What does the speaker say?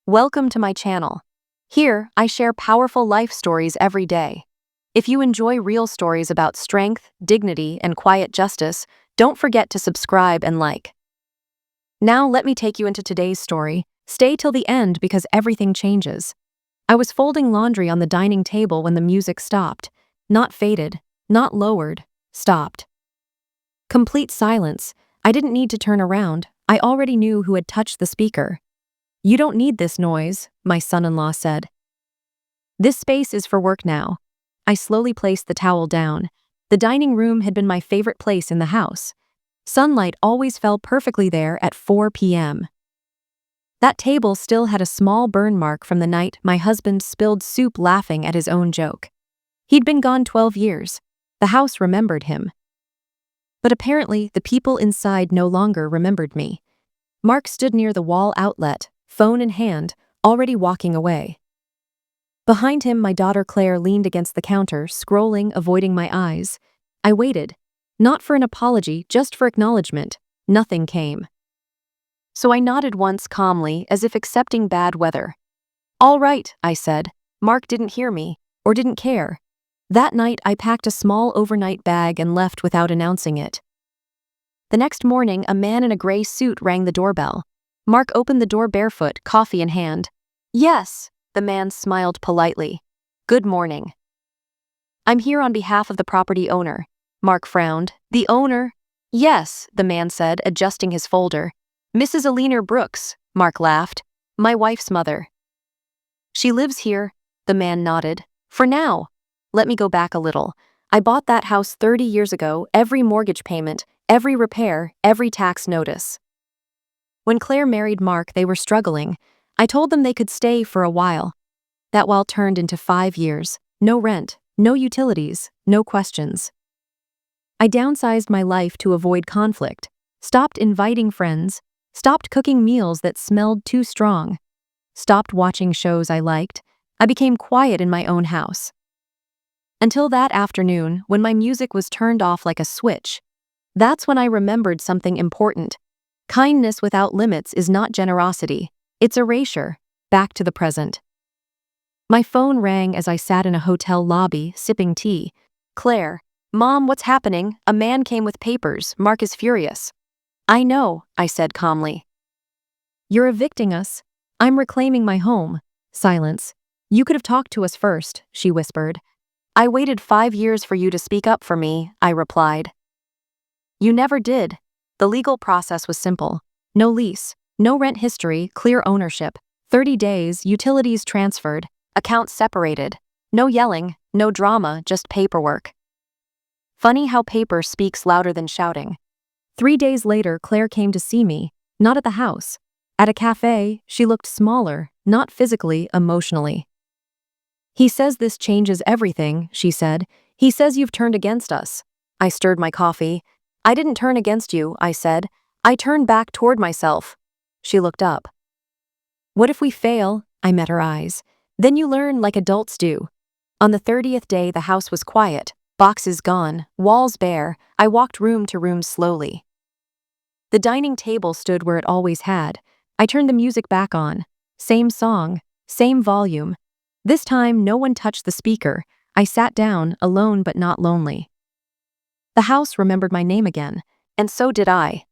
Welcome to my channel. Here, I share powerful life stories every day. If you enjoy real stories about strength, dignity, and quiet justice, don't forget to subscribe and like. Now let me take you into today's story. Stay till the end because everything changes. I was folding laundry on the dining table when the music stopped. Not faded, not lowered, stopped. Complete silence. I didn't need to turn around. I already knew who had touched the speaker. "You don't need this noise," my son-in-law said. "This space is for work now." I slowly placed the towel down. The dining room had been my favorite place in the house. Sunlight always fell perfectly there at 4 p.m. That table still had a small burn mark from the night my husband spilled soup laughing at his own joke. He'd been gone 12 years. The house remembered him. But apparently, the people inside no longer remembered me. Mark stood near the wall outlet, phone in hand, already walking away. Behind him, my daughter Claire leaned against the counter, scrolling, avoiding my eyes. I waited. Not for an apology, just for acknowledgement. Nothing came. So I nodded once calmly, as if accepting bad weather. "All right," I said. Mark didn't hear me, or didn't care. That night, I packed a small overnight bag and left without announcing it. The next morning, a man in a gray suit rang the doorbell. Mark opened the door barefoot, coffee in hand. "Yes," the man smiled politely. "Good morning." "I'm here on behalf of the property owner." Mark frowned. "The owner?" "Yes," the man said, adjusting his folder. "Mrs. Alina Brooks," Mark laughed. "My wife's mother." "She lives here," the man nodded. "For now." "Let me go back a little. I bought that house 30 years ago, every mortgage payment, every repair, every tax notice. When Claire married Mark, they were struggling. I told them they could stay for a while. That while turned into 5 years. No rent, no utilities, no questions. I downsized my life to avoid conflict, stopped inviting friends, stopped cooking meals that smelled too strong, stopped watching shows I liked. I became quiet in my own house. Until that afternoon, when my music was turned off like a switch. That's when I remembered something important. Kindness without limits is not generosity, it's erasure, back to the present. My phone rang as I sat in a hotel lobby, sipping tea. "Claire, Mom, what's happening? A man came with papers. Mark is furious." "I know," I said calmly. "You're evicting us. I'm reclaiming my home." Silence. "You could have talked to us first," she whispered. "I waited 5 years for you to speak up for me," I replied. "You never did." The legal process was simple. No lease, no rent history, clear ownership, 30 days, utilities transferred, accounts separated. No yelling, no drama, just paperwork. Funny how paper speaks louder than shouting. 3 days later, Claire came to see me, not at the house. At a cafe, she looked smaller, not physically, emotionally. "He says this changes everything," she said. "He says you've turned against us." I stirred my coffee. "I didn't turn against you," I said. "I turned back toward myself." She looked up. "What if we fail?" I met her eyes. "Then you learn like adults do." On the 30th day, the house was quiet, boxes gone, walls bare. I walked room to room slowly. The dining table stood where it always had. I turned the music back on. Same song, same volume. This time, no one touched the speaker. I sat down, alone but not lonely. The house remembered my name again, and so did I.